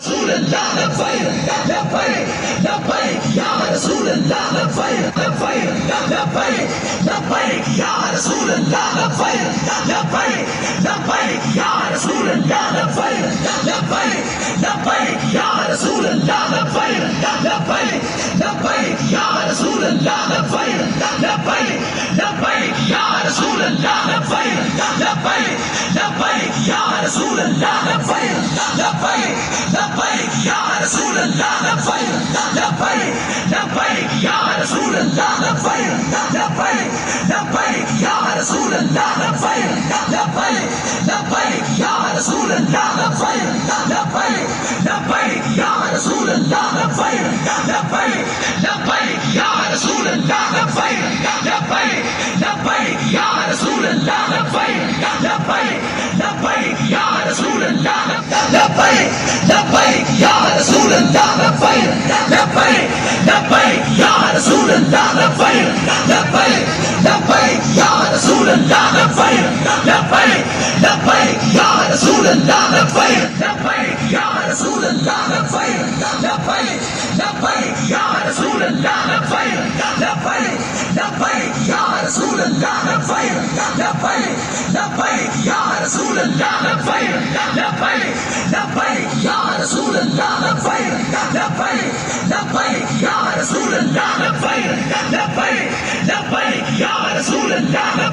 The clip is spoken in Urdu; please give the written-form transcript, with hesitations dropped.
رسول اللہ لبیک لبیک لبیک یا رسول اللہ لبیک لبیک لبیک لبیک یا رسول اللہ لبیک لبیک لبیک یا رسول اللہ لبیک لبیک لبیک یا رسول اللہ لبیک لبیک لبیک یا رسول اللہ لبیک لبیک لبیک یا رسول اللہ لبیک لبیک لبیک یا رسول اللہ لبیک لبیک لبیک یا رسول اللہ لبیک لبیک لبیک یا رسول اللہ لبیک لبیک لبیک یا رسول اللہ لبیک لبیک لبیک یا رسول اللہ لبیک لبیک لبیک یا رسول اللہ لبیک لبیک لبیک یا رسول اللہ لبیک لبیک لبیک یا رسول اللہ لبیک لبیک لبیک یا رسول اللہ لبیک لبیک یا رسول اللہ لبیک لبیک لبیک یا رسول اللہ لبیک لبیک لبیک یا رسول اللہ لبیک لبیک لبیک یا رسول اللہ لبیک لبیک یا رسول اللہ لبیک لبیک لبیک یا رسول اللہ لبیک لبیک لبیک یا رسول اللہ لبیک لبیک لبیک یا رسول اللہ لبیک لبیک لبیک یا رسول اللہ لبیک لبیک لبیک یا رسول اللہ لبیک لبیک لبیک یا رسول اللہ